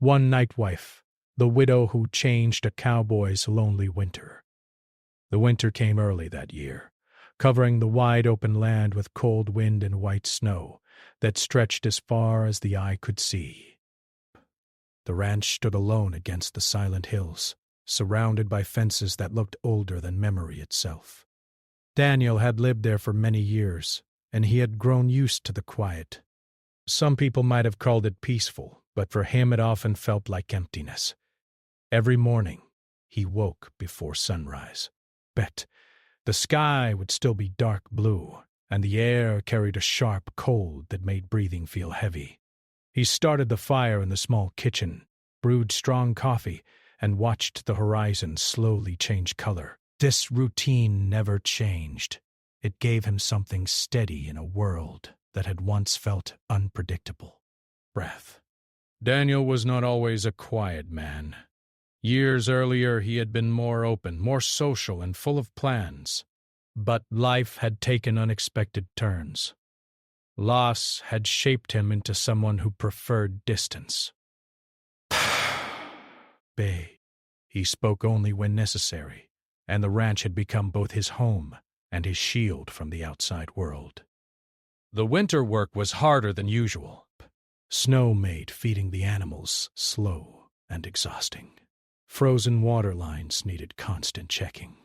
One night wife, the widow who changed a cowboy's lonely winter. The winter came early that year, covering the wide open land with cold wind and white snow that stretched as far as the eye could see. The ranch stood alone against the silent hills, surrounded by fences that looked older than memory itself. Daniel had lived there for many years, and he had grown used to the quiet. Some people might have called it peaceful, but for him it often felt like emptiness. Every morning, he woke before sunrise. Bet the sky would still be dark blue, and the air carried a sharp cold that made breathing feel heavy. He started the fire in the small kitchen, brewed strong coffee, and watched the horizon slowly change color. This routine never changed. It gave him something steady in a world that had once felt unpredictable. Breath. Daniel was not always a quiet man. Years earlier he had been more open, more social, and full of plans. But life had taken unexpected turns. Loss had shaped him into someone who preferred distance. Bay. He spoke only when necessary, and the ranch had become both his home and his shield from the outside world. The winter work was harder than usual. Snow made feeding the animals slow and exhausting. Frozen water lines needed constant checking.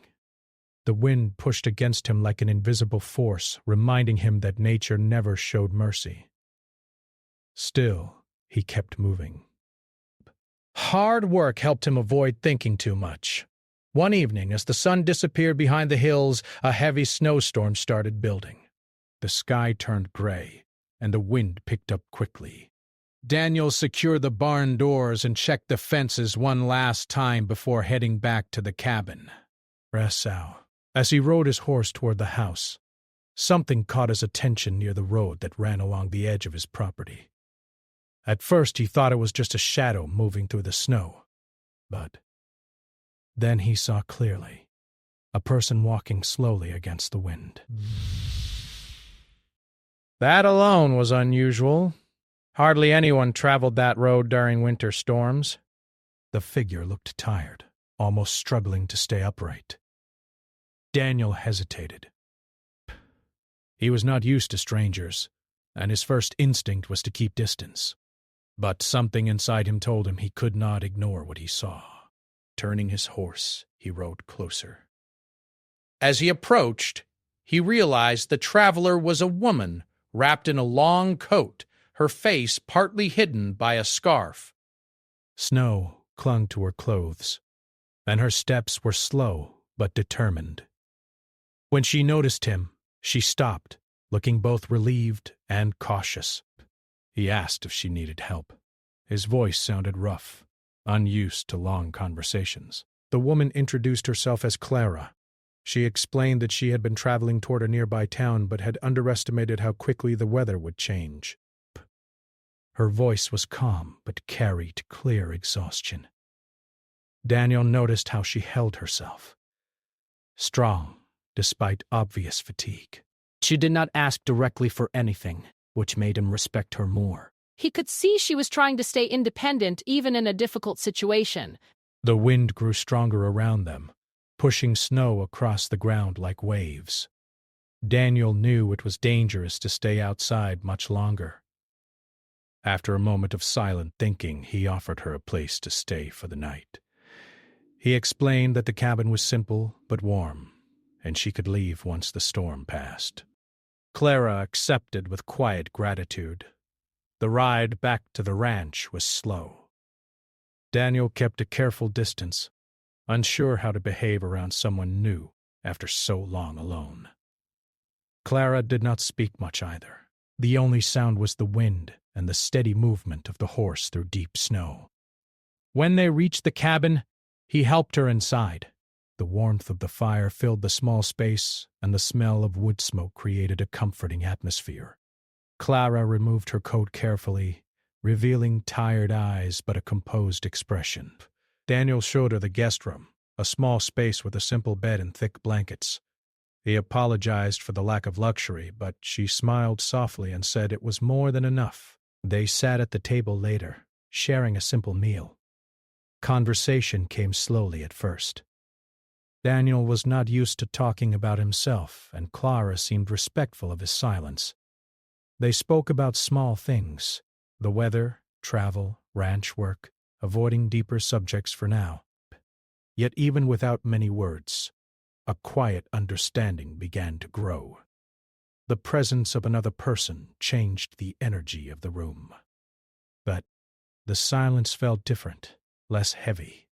The wind pushed against him like an invisible force, reminding him that nature never showed mercy. Still, he kept moving. Hard work helped him avoid thinking too much. One evening, as the sun disappeared behind the hills, a heavy snowstorm started building. The sky turned gray, and the wind picked up quickly. Daniel secured the barn doors and checked the fences one last time before heading back to the cabin. Rasau. As he rode his horse toward the house, something caught his attention near the road that ran along the edge of his property. At first he thought it was just a shadow moving through the snow, but then he saw clearly a person walking slowly against the wind. That alone was unusual. Hardly anyone traveled that road during winter storms. The figure looked tired, almost struggling to stay upright. Daniel hesitated. He was not used to strangers, and his first instinct was to keep distance. But something inside him told him he could not ignore what he saw. Turning his horse, he rode closer. As he approached, he realized the traveler was a woman wrapped in a long coat, her face partly hidden by a scarf. Snow clung to her clothes, and her steps were slow but determined. When she noticed him, she stopped, looking both relieved and cautious. He asked if she needed help. His voice sounded rough, unused to long conversations. The woman introduced herself as Clara. She explained that she had been traveling toward a nearby town but had underestimated how quickly the weather would change. Her voice was calm but carried clear exhaustion. Daniel noticed how she held herself. Strong, despite obvious fatigue. She did not ask directly for anything, which made him respect her more. He could see she was trying to stay independent even in a difficult situation. The wind grew stronger around them, pushing snow across the ground like waves. Daniel knew it was dangerous to stay outside much longer. After a moment of silent thinking, he offered her a place to stay for the night. He explained that the cabin was simple but warm, and she could leave once the storm passed. Clara accepted with quiet gratitude. The ride back to the ranch was slow. Daniel kept a careful distance, unsure how to behave around someone new after so long alone. Clara did not speak much either. The only sound was the wind and the steady movement of the horse through deep snow. When they reached the cabin, he helped her inside. The warmth of the fire filled the small space, and the smell of wood smoke created a comforting atmosphere. Clara removed her coat carefully, revealing tired eyes but a composed expression. Daniel showed her the guest room, a small space with a simple bed and thick blankets. He apologized for the lack of luxury, but she smiled softly and said it was more than enough. They sat at the table later, sharing a simple meal. Conversation came slowly at first. Daniel was not used to talking about himself, and Clara seemed respectful of his silence. They spoke about small things, the weather, travel, ranch work, avoiding deeper subjects for now. Yet even without many words, a quiet understanding began to grow. The presence of another person changed the energy of the room. But the silence felt different, less heavy.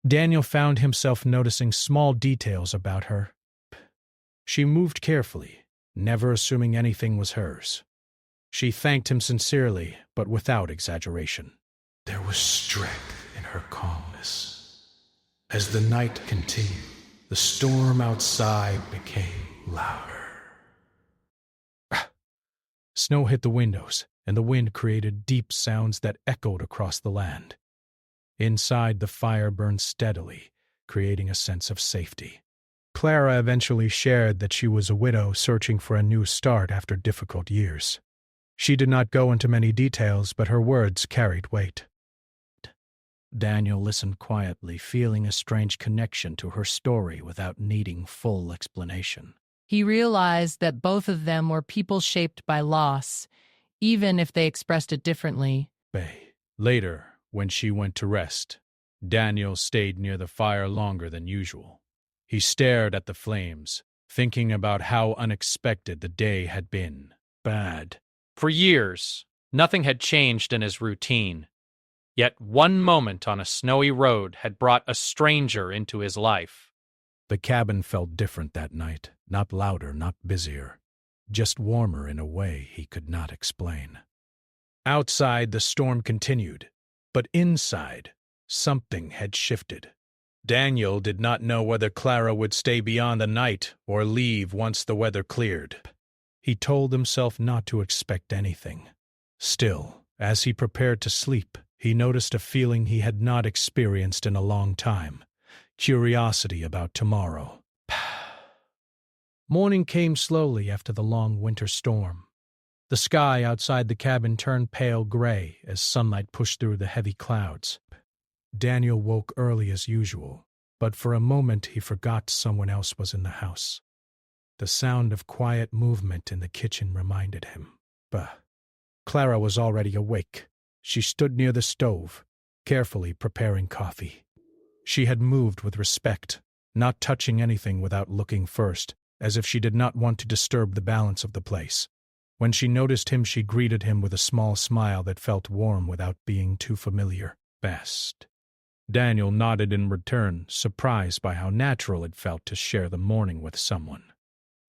Daniel found himself noticing small details about her. She moved carefully, never assuming anything was hers. She thanked him sincerely, but without exaggeration. There was strength in her calmness. As the night continued, the storm outside became louder. Snow hit the windows, and the wind created deep sounds that echoed across the land. Inside, the fire burned steadily, creating a sense of safety. Clara eventually shared that she was a widow searching for a new start after difficult years. She did not go into many details, but her words carried weight. Daniel listened quietly, feeling a strange connection to her story without needing full explanation. He realized that both of them were people shaped by loss, even if they expressed it differently. Later, when she went to rest, Daniel stayed near the fire longer than usual. He stared at the flames, thinking about how unexpected the day had been. Bad. For years, nothing had changed in his routine. Yet one moment on a snowy road had brought a stranger into his life. The cabin felt different that night, not louder, not busier, just warmer in a way he could not explain. Outside, the storm continued, but inside, something had shifted. Daniel did not know whether Clara would stay beyond the night or leave once the weather cleared. He told himself not to expect anything. Still, as he prepared to sleep, he noticed a feeling he had not experienced in a long time. Curiosity about tomorrow. Morning came slowly after the long winter storm. The sky outside the cabin turned pale gray as sunlight pushed through the heavy clouds. Daniel woke early as usual, but for a moment he forgot someone else was in the house. The sound of quiet movement in the kitchen reminded him. Clara was already awake. She stood near the stove, carefully preparing coffee. She had moved with respect, not touching anything without looking first, as if she did not want to disturb the balance of the place. When she noticed him, she greeted him with a small smile that felt warm without being too familiar. Best. Daniel nodded in return, surprised by how natural it felt to share the morning with someone.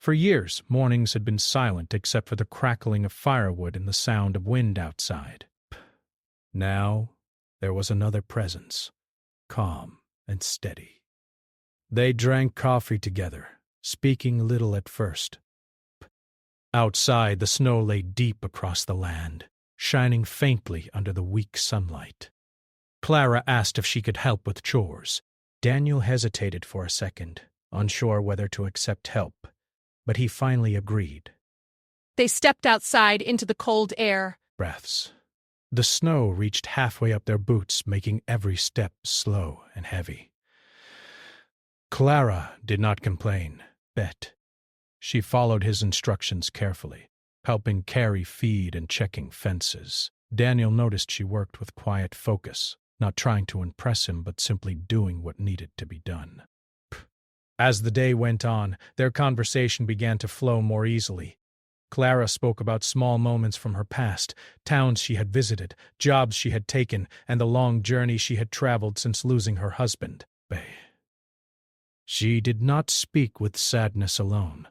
For years, mornings had been silent except for the crackling of firewood and the sound of wind outside. Now, there was another presence, calm and steady. They drank coffee together, speaking little at first. Outside, the snow lay deep across the land, shining faintly under the weak sunlight. Clara asked if she could help with chores. Daniel hesitated for a second, unsure whether to accept help, but he finally agreed. They stepped outside into the cold air. Breaths. The snow reached halfway up their boots, making every step slow and heavy. Clara did not complain. She followed his instructions carefully, helping carry feed and checking fences. Daniel noticed she worked with quiet focus, not trying to impress him but simply doing what needed to be done. As the day went on, their conversation began to flow more easily. Clara spoke about small moments from her past, towns she had visited, jobs she had taken, and the long journey she had traveled since losing her husband. She did not speak with sadness alone.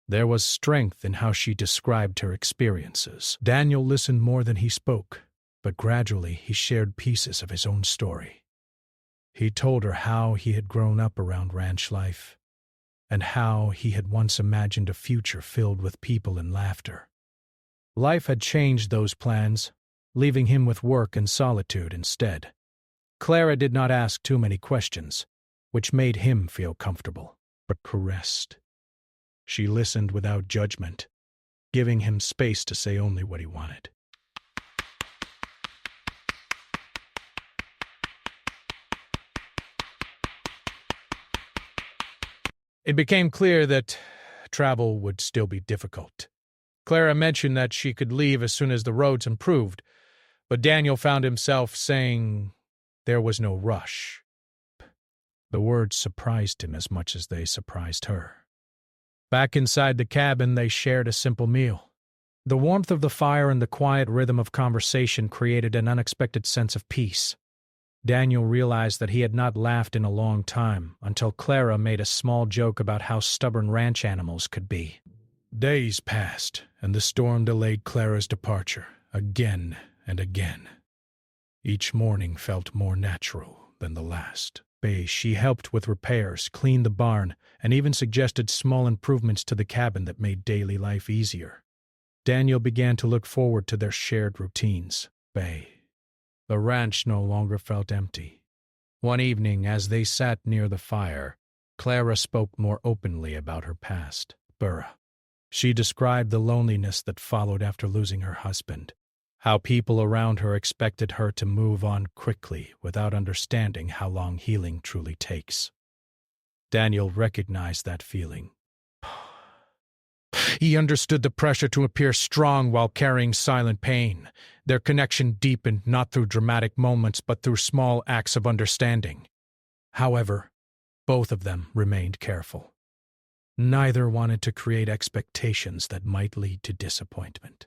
There was strength in how she described her experiences. Daniel listened more than he spoke, but gradually he shared pieces of his own story. He told her how he had grown up around ranch life, and how he had once imagined a future filled with people and laughter. Life had changed those plans, leaving him with work and solitude instead. Clara did not ask too many questions, which made him feel comfortable, but caressed. She listened without judgment, giving him space to say only what he wanted. It became clear that travel would still be difficult. Clara mentioned that she could leave as soon as the roads improved, but Daniel found himself saying there was no rush. The words surprised him as much as they surprised her. Back inside the cabin, they shared a simple meal. The warmth of the fire and the quiet rhythm of conversation created an unexpected sense of peace. Daniel realized that he had not laughed in a long time until Clara made a small joke about how stubborn ranch animals could be. Days passed, and the storm delayed Clara's departure again and again. Each morning felt more natural than the last. She helped with repairs, cleaned the barn, and even suggested small improvements to the cabin that made daily life easier. Daniel began to look forward to their shared routines. The ranch no longer felt empty. One evening, as they sat near the fire, Clara spoke more openly about her past. She described the loneliness that followed after losing her husband, how people around her expected her to move on quickly without understanding how long healing truly takes. Daniel recognized that feeling. He understood the pressure to appear strong while carrying silent pain. Their connection deepened not through dramatic moments but through small acts of understanding. However, both of them remained careful. Neither wanted to create expectations that might lead to disappointment.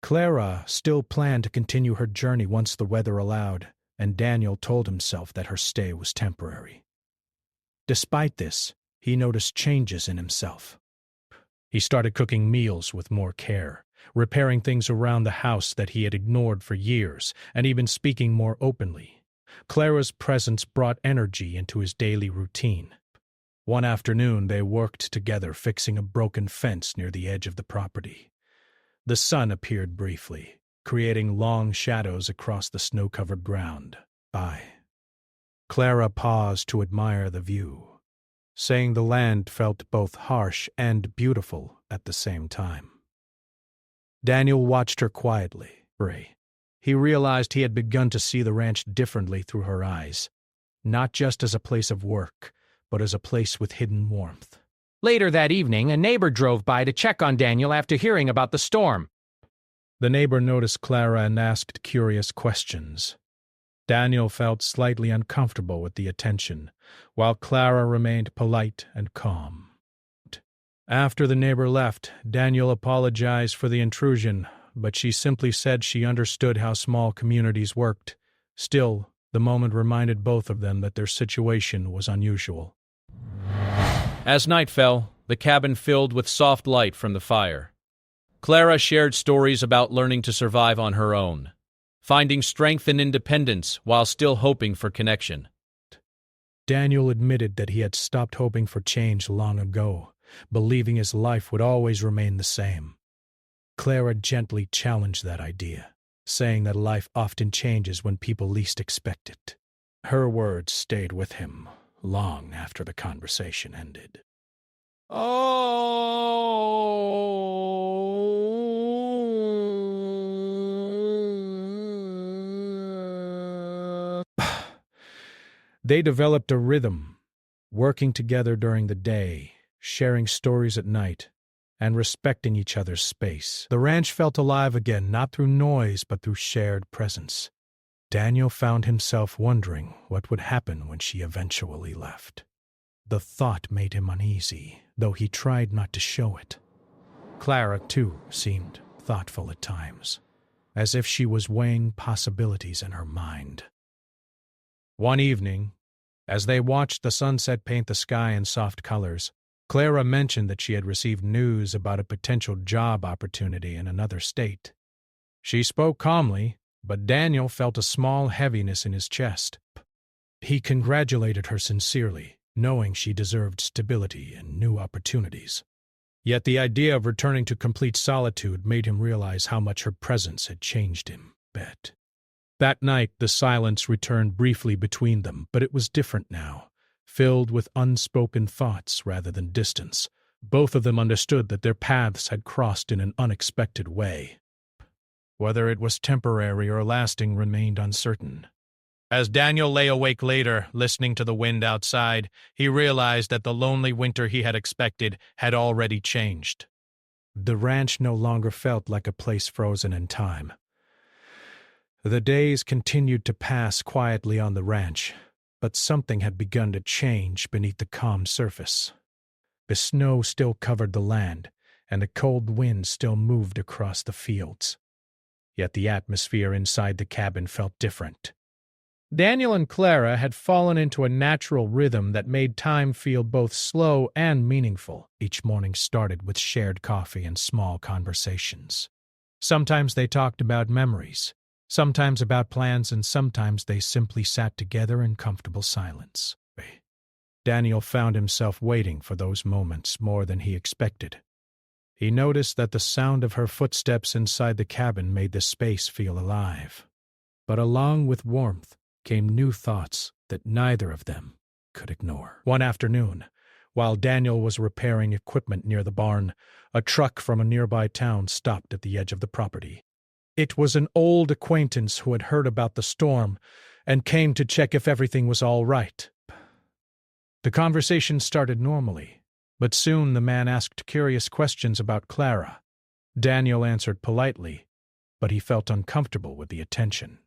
Clara still planned to continue her journey once the weather allowed, and Daniel told himself that her stay was temporary. Despite this, he noticed changes in himself. He started cooking meals with more care, repairing things around the house that he had ignored for years, and even speaking more openly. Clara's presence brought energy into his daily routine. One afternoon, they worked together fixing a broken fence near the edge of the property. The sun appeared briefly, creating long shadows across the snow-covered ground. Clara paused to admire the view, saying the land felt both harsh and beautiful at the same time. Daniel watched her quietly. He realized he had begun to see the ranch differently through her eyes, not just as a place of work, but as a place with hidden warmth. Later that evening, a neighbor drove by to check on Daniel after hearing about the storm. The neighbor noticed Clara and asked curious questions. Daniel felt slightly uncomfortable with the attention, while Clara remained polite and calm. After the neighbor left, Daniel apologized for the intrusion, but she simply said she understood how small communities worked. Still, the moment reminded both of them that their situation was unusual. As night fell, the cabin filled with soft light from the fire. Clara shared stories about learning to survive on her own, finding strength and independence while still hoping for connection. Daniel admitted that he had stopped hoping for change long ago, believing his life would always remain the same. Clara gently challenged that idea, saying that life often changes when people least expect it. Her words stayed with him long after the conversation ended. They developed a rhythm, working together during the day, sharing stories at night, and respecting each other's space. The ranch felt alive again, not through noise, but through shared presence. Daniel found himself wondering what would happen when she eventually left. The thought made him uneasy, though he tried not to show it. Clara, too, seemed thoughtful at times, as if she was weighing possibilities in her mind. One evening, as they watched the sunset paint the sky in soft colors, Clara mentioned that she had received news about a potential job opportunity in another state. She spoke calmly, but Daniel felt a small heaviness in his chest. He congratulated her sincerely, knowing she deserved stability and new opportunities. Yet the idea of returning to complete solitude made him realize how much her presence had changed him. That night, the silence returned briefly between them, but it was different now, filled with unspoken thoughts rather than distance. Both of them understood that their paths had crossed in an unexpected way. Whether it was temporary or lasting remained uncertain. As Daniel lay awake later, listening to the wind outside, he realized that the lonely winter he had expected had already changed. The ranch no longer felt like a place frozen in time. The days continued to pass quietly on the ranch, but something had begun to change beneath the calm surface. The snow still covered the land, and the cold wind still moved across the fields. Yet the atmosphere inside the cabin felt different. Daniel and Clara had fallen into a natural rhythm that made time feel both slow and meaningful. Each morning started with shared coffee and small conversations. Sometimes they talked about memories, sometimes about plans, and sometimes they simply sat together in comfortable silence. Daniel found himself waiting for those moments more than he expected. He noticed that the sound of her footsteps inside the cabin made the space feel alive. But along with warmth came new thoughts that neither of them could ignore. One afternoon, while Daniel was repairing equipment near the barn, a truck from a nearby town stopped at the edge of the property. It was an old acquaintance who had heard about the storm and came to check if everything was all right. The conversation started normally, but soon the man asked curious questions about Clara. Daniel answered politely, but he felt uncomfortable with the attention.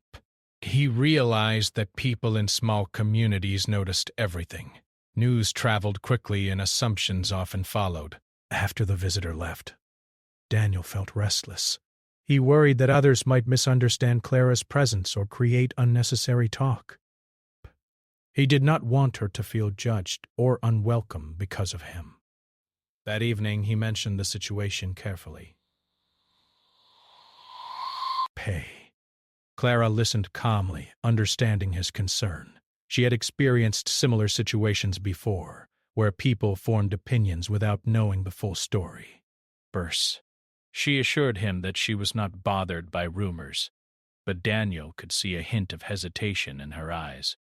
He realized that people in small communities noticed everything. News traveled quickly and assumptions often followed. After the visitor left, Daniel felt restless. He worried that others might misunderstand Clara's presence or create unnecessary talk. He did not want her to feel judged or unwelcome because of him. That evening, he mentioned the situation carefully. Clara listened calmly, understanding his concern. She had experienced similar situations before, where people formed opinions without knowing the full story. She assured him that she was not bothered by rumors, but Daniel could see a hint of hesitation in her eyes.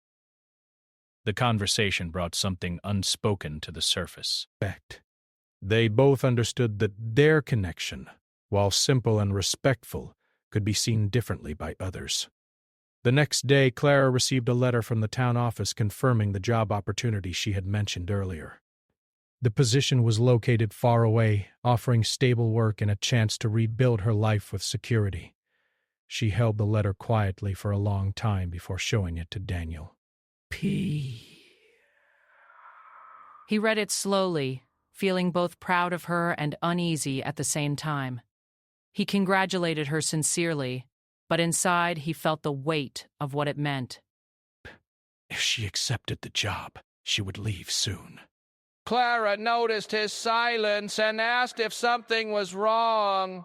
The conversation brought something unspoken to the surface. They both understood that their connection, while simple and respectful, could be seen differently by others. The next day, Clara received a letter from the town office confirming the job opportunity she had mentioned earlier. The position was located far away, offering stable work and a chance to rebuild her life with security. She held the letter quietly for a long time before showing it to Daniel. He read it slowly, feeling both proud of her and uneasy at the same time. He congratulated her sincerely, but inside he felt the weight of what it meant. If she accepted the job, she would leave soon. Clara noticed his silence and asked if something was wrong.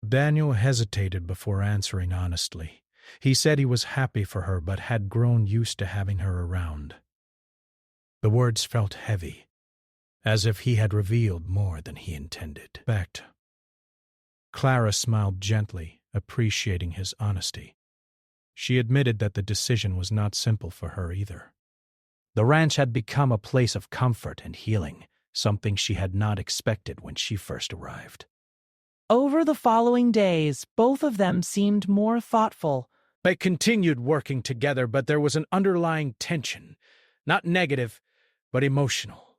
Daniel hesitated before answering honestly. He said he was happy for her but had grown used to having her around. The words felt heavy, as if he had revealed more than he intended. Clara smiled gently, appreciating his honesty. She admitted that the decision was not simple for her either. The ranch had become a place of comfort and healing, something she had not expected when she first arrived. Over the following days, both of them seemed more thoughtful. They continued working together, but there was an underlying tension, not negative, but emotional.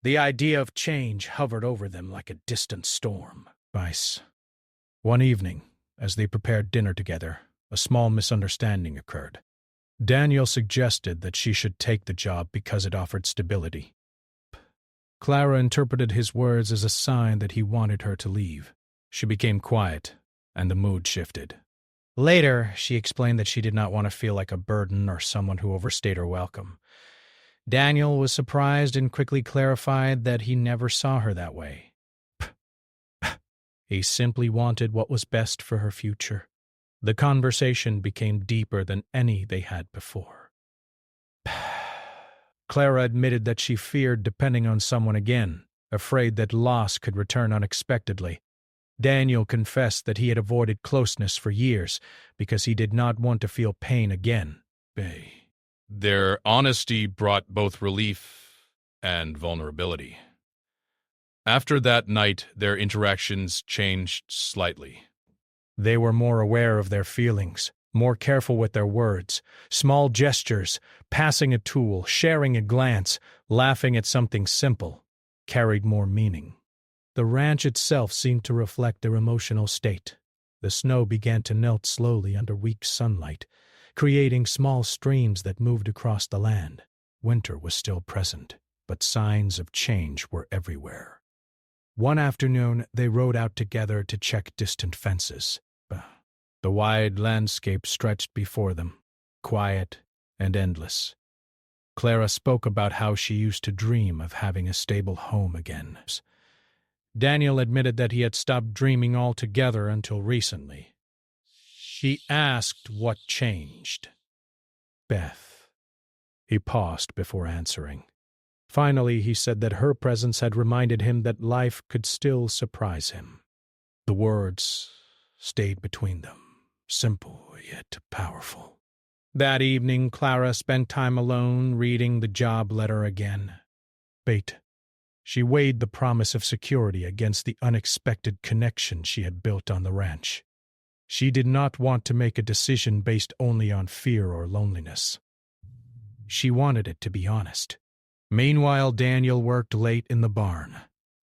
The idea of change hovered over them like a distant storm. One evening, as they prepared dinner together, a small misunderstanding occurred. Daniel suggested that she should take the job because it offered stability. Clara interpreted his words as a sign that he wanted her to leave. She became quiet, and the mood shifted. Later, she explained that she did not want to feel like a burden or someone who overstayed her welcome. Daniel was surprised and quickly clarified that he never saw her that way. He simply wanted what was best for her future. The conversation became deeper than any they had before. Clara admitted that she feared depending on someone again, afraid that loss could return unexpectedly. Daniel confessed that he had avoided closeness for years because he did not want to feel pain again. Their honesty brought both relief and vulnerability. After that night, their interactions changed slightly. They were more aware of their feelings, more careful with their words, small gestures, passing a tool, sharing a glance, laughing at something simple, carried more meaning. The ranch itself seemed to reflect their emotional state. The snow began to melt slowly under weak sunlight, creating small streams that moved across the land. Winter was still present, but signs of change were everywhere. One afternoon, they rode out together to check distant fences. The wide landscape stretched before them, quiet and endless. Clara spoke about how she used to dream of having a stable home again. Daniel admitted that he had stopped dreaming altogether until recently. She asked what changed. Beth. He paused before answering. Finally, he said that her presence had reminded him that life could still surprise him. The words stayed between them, simple yet powerful. That evening, Clara spent time alone reading the job letter again. Bait. She weighed the promise of security against the unexpected connection she had built on the ranch. She did not want to make a decision based only on fear or loneliness. She wanted it to be honest. Meanwhile, Daniel worked late in the barn,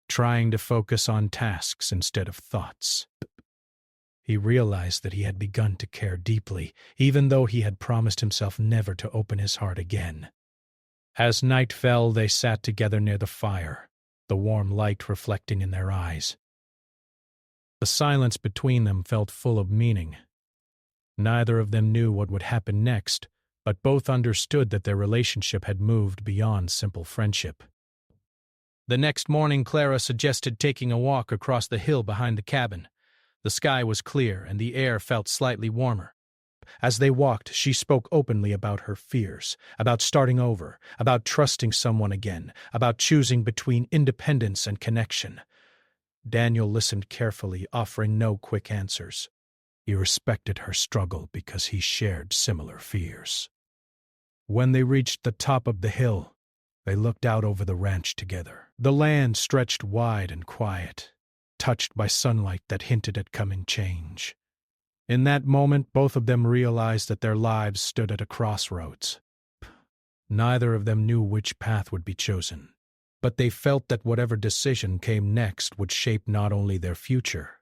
trying to focus on tasks instead of thoughts. He realized that he had begun to care deeply, even though he had promised himself never to open his heart again. As night fell, they sat together near the fire, the warm light reflecting in their eyes. The silence between them felt full of meaning. Neither of them knew what would happen next, but both understood that their relationship had moved beyond simple friendship. The next morning, Clara suggested taking a walk across the hill behind the cabin. The sky was clear, and the air felt slightly warmer. As they walked, she spoke openly about her fears, about starting over, about trusting someone again, about choosing between independence and connection. Daniel listened carefully, offering no quick answers. He respected her struggle because he shared similar fears. When they reached the top of the hill, they looked out over the ranch together. The land stretched wide and quiet, touched by sunlight that hinted at coming change. In that moment, both of them realized that their lives stood at a crossroads. Neither of them knew which path would be chosen, but they felt that whatever decision came next would shape not only their future,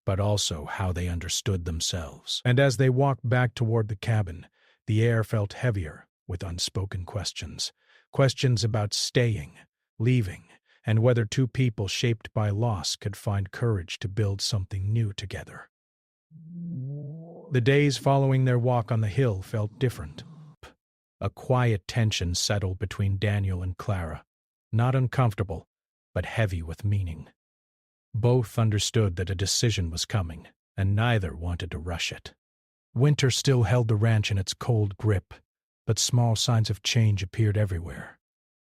but also how they understood themselves. And as they walked back toward the cabin, the air felt heavier with unspoken questions. Questions about staying, leaving, and whether two people shaped by loss could find courage to build something new together. The days following their walk on the hill felt different. A quiet tension settled between Daniel and Clara, not uncomfortable, but heavy with meaning. Both understood that a decision was coming, and neither wanted to rush it. Winter still held the ranch in its cold grip, but small signs of change appeared everywhere.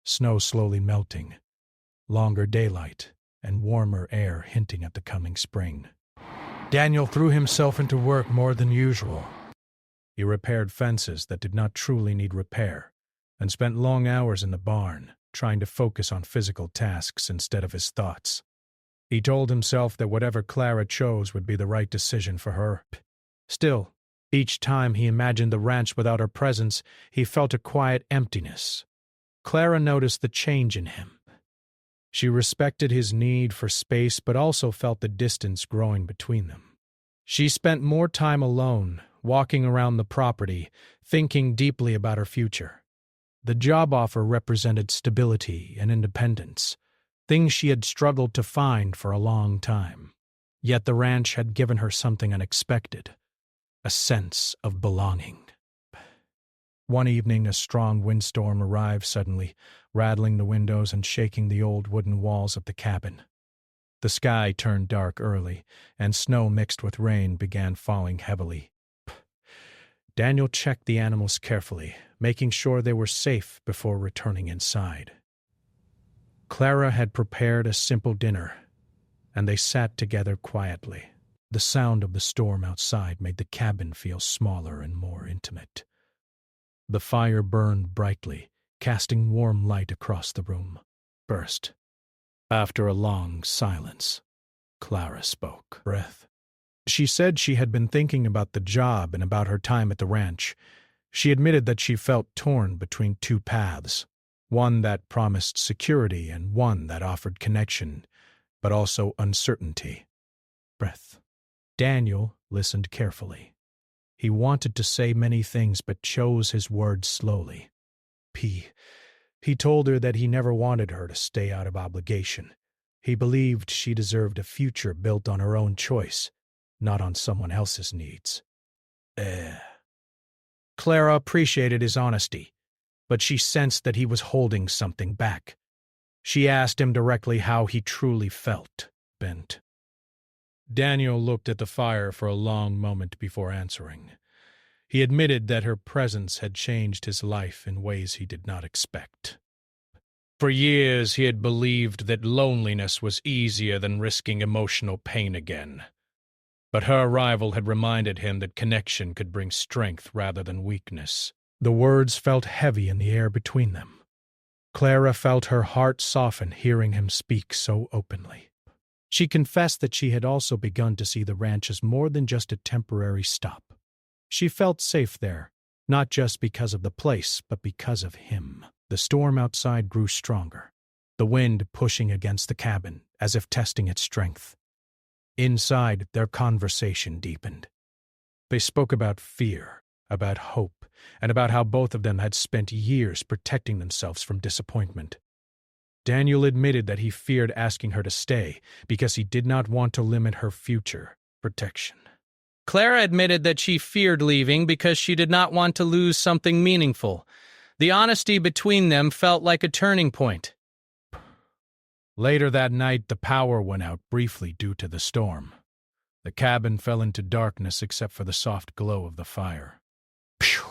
Snow slowly melting, longer daylight, and warmer air hinting at the coming spring. Daniel threw himself into work more than usual. He repaired fences that did not truly need repair, and spent long hours in the barn, trying to focus on physical tasks instead of his thoughts. He told himself that whatever Clara chose would be the right decision for her. Still, each time he imagined the ranch without her presence, he felt a quiet emptiness. Clara noticed the change in him. She respected his need for space but also felt the distance growing between them. She spent more time alone, walking around the property, thinking deeply about her future. The job offer represented stability and independence, things she had struggled to find for a long time. Yet the ranch had given her something unexpected, a sense of belonging. One evening, a strong windstorm arrived suddenly, rattling the windows and shaking the old wooden walls of the cabin. The sky turned dark early, and snow mixed with rain began falling heavily. Daniel checked the animals carefully, making sure they were safe before returning inside. Clara had prepared a simple dinner, and they sat together quietly. The sound of the storm outside made the cabin feel smaller and more intimate. The fire burned brightly, casting warm light across the room. First, after a long silence, Clara spoke. Breath. She said she had been thinking about the job and about her time at the ranch. She admitted that she felt torn between two paths, one that promised security and one that offered connection, but also uncertainty. Breath. Daniel listened carefully. He wanted to say many things but chose his words slowly. He told her that he never wanted her to stay out of obligation. He believed she deserved a future built on her own choice, not on someone else's needs. Clara appreciated his honesty, but she sensed that he was holding something back. She asked him directly how he truly felt, bent. Daniel looked at the fire for a long moment before answering. He admitted that her presence had changed his life in ways he did not expect. For years he had believed that loneliness was easier than risking emotional pain again. But her arrival had reminded him that connection could bring strength rather than weakness. The words felt heavy in the air between them. Clara felt her heart soften hearing him speak so openly. She confessed that she had also begun to see the ranch as more than just a temporary stop. She felt safe there, not just because of the place, but because of him. The storm outside grew stronger, the wind pushing against the cabin as if testing its strength. Inside, their conversation deepened. They spoke about fear, about hope, and about how both of them had spent years protecting themselves from disappointment. Daniel admitted that he feared asking her to stay because he did not want to limit her future protection. Clara admitted that she feared leaving because she did not want to lose something meaningful. The honesty between them felt like a turning point. Later that night, the power went out briefly due to the storm. The cabin fell into darkness except for the soft glow of the fire. Phew!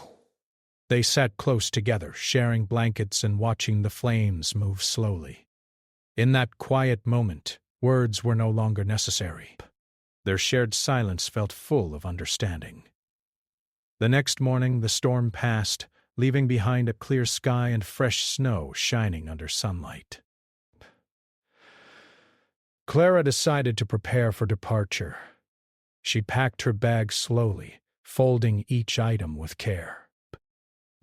They sat close together, sharing blankets and watching the flames move slowly. In that quiet moment, words were no longer necessary. Their shared silence felt full of understanding. The next morning, the storm passed, leaving behind a clear sky and fresh snow shining under sunlight. Clara decided to prepare for departure. She packed her bag slowly, folding each item with care.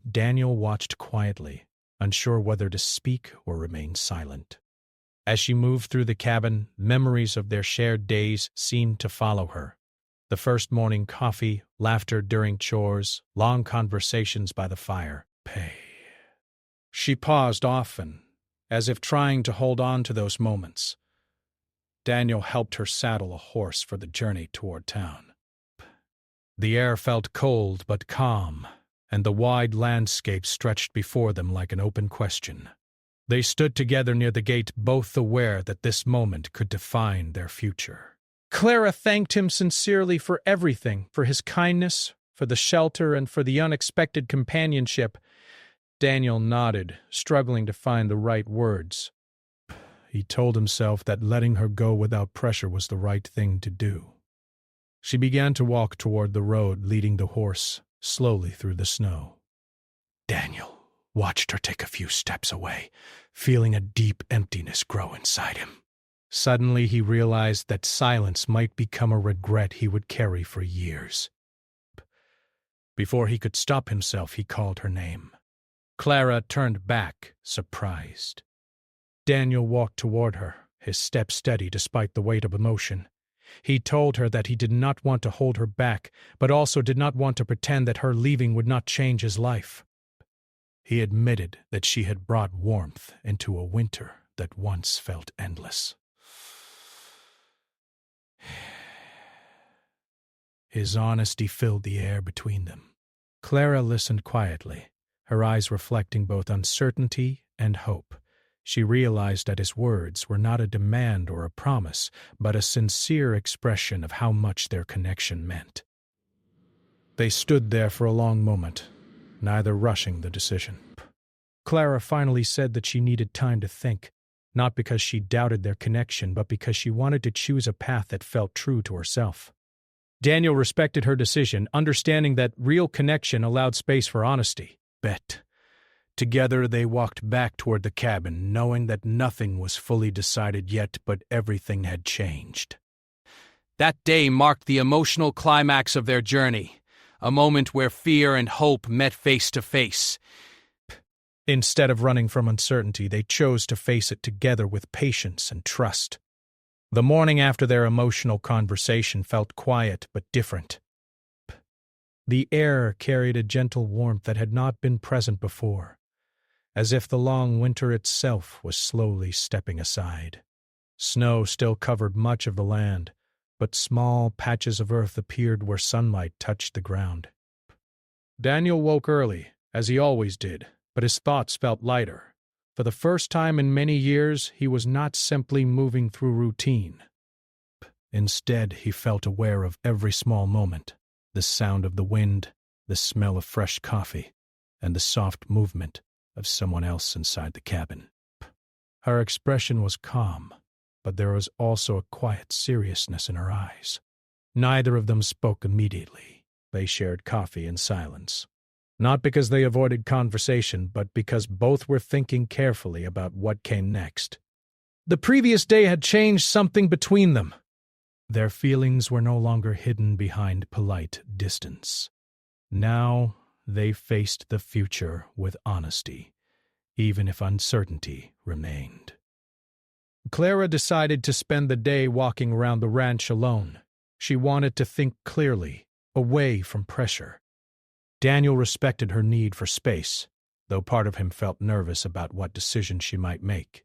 Daniel watched quietly, unsure whether to speak or remain silent. As she moved through the cabin, memories of their shared days seemed to follow her. The first morning coffee, laughter during chores, long conversations by the fire. She paused often, as if trying to hold on to those moments. Daniel helped her saddle a horse for the journey toward town. The air felt cold but calm, and the wide landscape stretched before them like an open question. They stood together near the gate, both aware that this moment could define their future. Clara thanked him sincerely for everything, for his kindness, for the shelter, and for the unexpected companionship. Daniel nodded, struggling to find the right words. He told himself that letting her go without pressure was the right thing to do. She began to walk toward the road, leading the horse slowly through the snow. Daniel watched her take a few steps away, feeling a deep emptiness grow inside him. Suddenly he realized that silence might become a regret he would carry for years. Before he could stop himself, he called her name. Clara turned back, surprised. Daniel walked toward her, his step steady despite the weight of emotion. He told her that he did not want to hold her back, but also did not want to pretend that her leaving would not change his life. He admitted that she had brought warmth into a winter that once felt endless. His honesty filled the air between them. Clara listened quietly, her eyes reflecting both uncertainty and hope. She realized that his words were not a demand or a promise, but a sincere expression of how much their connection meant. They stood there for a long moment, neither rushing the decision. Clara finally said that she needed time to think, not because she doubted their connection, but because she wanted to choose a path that felt true to herself. Daniel respected her decision, understanding that real connection allowed space for honesty. Together they walked back toward the cabin, knowing that nothing was fully decided yet, but everything had changed. That day marked the emotional climax of their journey, a moment where fear and hope met face to face. Instead of running from uncertainty, they chose to face it together with patience and trust. The morning after their emotional conversation felt quiet but different. The air carried a gentle warmth that had not been present before, as if the long winter itself was slowly stepping aside. Snow still covered much of the land, but small patches of earth appeared where sunlight touched the ground. Daniel woke early, as he always did, but his thoughts felt lighter. For the first time in many years, he was not simply moving through routine. Instead, he felt aware of every small moment, the sound of the wind, the smell of fresh coffee, and the soft movement of someone else inside the cabin. Her expression was calm, but there was also a quiet seriousness in her eyes. Neither of them spoke immediately. They shared coffee in silence. Not because they avoided conversation, but because both were thinking carefully about what came next. The previous day had changed something between them. Their feelings were no longer hidden behind polite distance. Now they faced the future with honesty, even if uncertainty remained. Clara decided to spend the day walking around the ranch alone. She wanted to think clearly, away from pressure. Daniel respected her need for space, though part of him felt nervous about what decision she might make.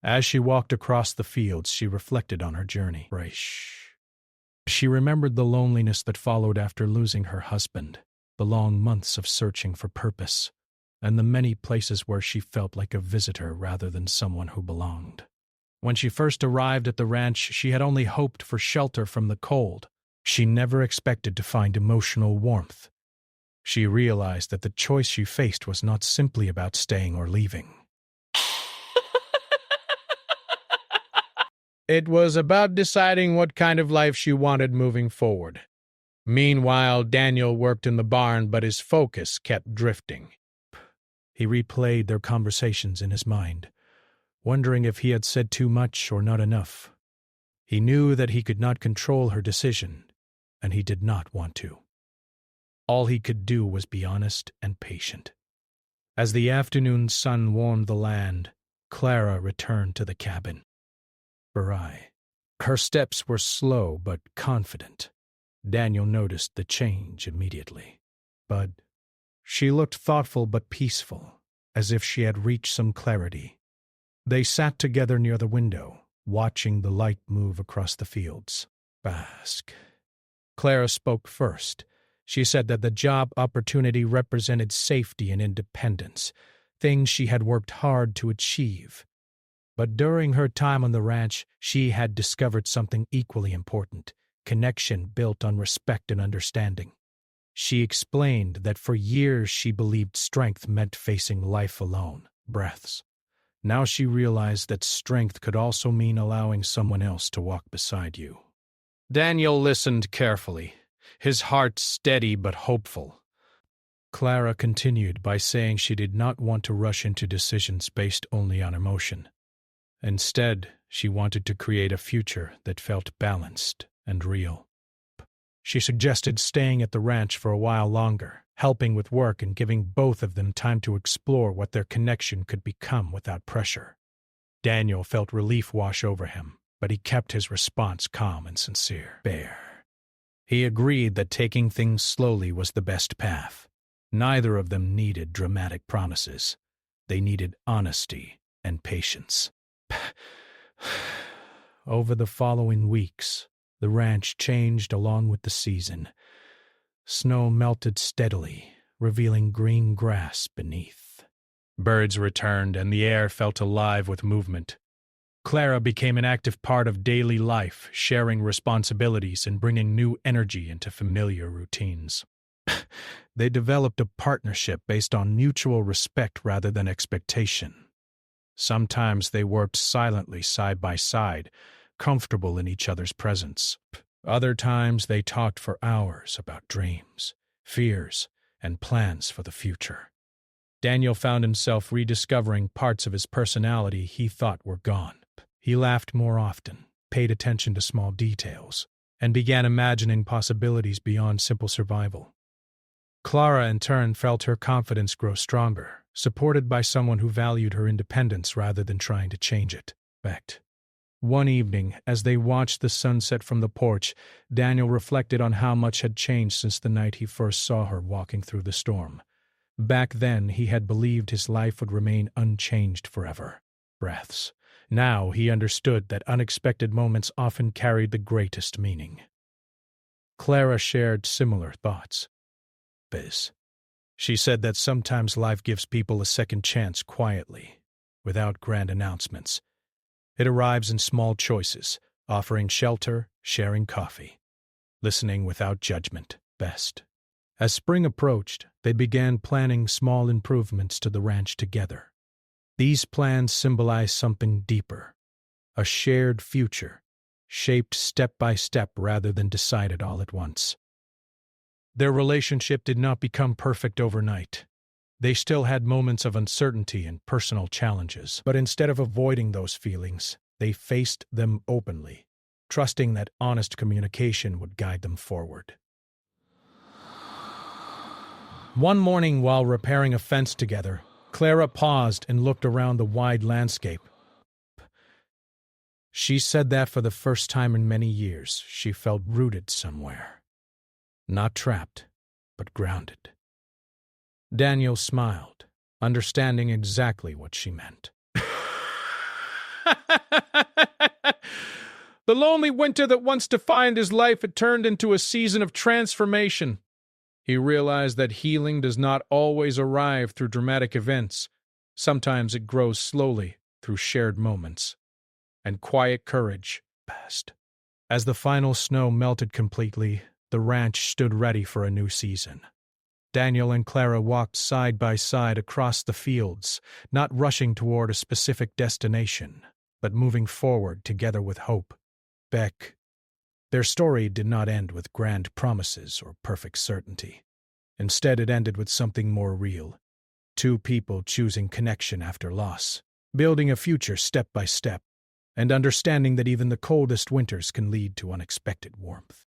As she walked across the fields, she reflected on her journey. She remembered the loneliness that followed after losing her husband, the long months of searching for purpose, and the many places where she felt like a visitor rather than someone who belonged. When she first arrived at the ranch, she had only hoped for shelter from the cold. She never expected to find emotional warmth. She realized that the choice she faced was not simply about staying or leaving. It was about deciding what kind of life she wanted moving forward. Meanwhile, Daniel worked in the barn, but his focus kept drifting. He replayed their conversations in his mind, wondering if he had said too much or not enough. He knew that he could not control her decision, and he did not want to. All he could do was be honest and patient. As the afternoon sun warmed the land, Clara returned to the cabin. Her steps were slow but confident. Daniel noticed the change immediately. But she looked thoughtful but peaceful, as if she had reached some clarity. They sat together near the window, watching the light move across the fields. Bask. Clara spoke first. She said that the job opportunity represented safety and independence, things she had worked hard to achieve. But during her time on the ranch, she had discovered something equally important: connection built on respect and understanding. She explained that for years she believed strength meant facing life alone, breaths. Now she realized that strength could also mean allowing someone else to walk beside you. Daniel listened carefully, his heart steady but hopeful. Clara continued by saying she did not want to rush into decisions based only on emotion. Instead, she wanted to create a future that felt balanced and real. She suggested staying at the ranch for a while longer, helping with work and giving both of them time to explore what their connection could become without pressure. Daniel felt relief wash over him, but he kept his response calm and sincere. He agreed that taking things slowly was the best path. Neither of them needed dramatic promises. They needed honesty and patience. Over the following weeks, the ranch changed along with the season. Snow melted steadily, revealing green grass beneath. Birds returned, and the air felt alive with movement. Clara became an active part of daily life, sharing responsibilities and bringing new energy into familiar routines. They developed a partnership based on mutual respect rather than expectation. Sometimes they worked silently side by side, comfortable in each other's presence. Other times they talked for hours about dreams, fears, and plans for the future. Daniel found himself rediscovering parts of his personality he thought were gone. He laughed more often, paid attention to small details, and began imagining possibilities beyond simple survival. Clara, in turn, felt her confidence grow stronger, supported by someone who valued her independence rather than trying to change it. One evening, as they watched the sunset from the porch, Daniel reflected on how much had changed since the night he first saw her walking through the storm. Back then, he had believed his life would remain unchanged forever. Breaths. Now he understood that unexpected moments often carried the greatest meaning. Clara shared similar thoughts. She said that sometimes life gives people a second chance quietly, without grand announcements. It arrives in small choices, offering shelter, sharing coffee, listening without judgment. Best. As spring approached, they began planning small improvements to the ranch together. These plans symbolized something deeper, a shared future, shaped step by step rather than decided all at once. Their relationship did not become perfect overnight. They still had moments of uncertainty and personal challenges, but instead of avoiding those feelings, they faced them openly, trusting that honest communication would guide them forward. One morning while repairing a fence together, Clara paused and looked around the wide landscape. She said that for the first time in many years, she felt rooted somewhere. Not trapped, but grounded. Daniel smiled, understanding exactly what she meant. The lonely winter that once defined his life had turned into a season of transformation. He realized that healing does not always arrive through dramatic events. Sometimes it grows slowly through shared moments. And quiet courage passed. As the final snow melted completely, the ranch stood ready for a new season. Daniel and Clara walked side by side across the fields, not rushing toward a specific destination, but moving forward together with hope. Their story did not end with grand promises or perfect certainty. Instead, it ended with something more real. Two people choosing connection after loss, building a future step by step, and understanding that even the coldest winters can lead to unexpected warmth.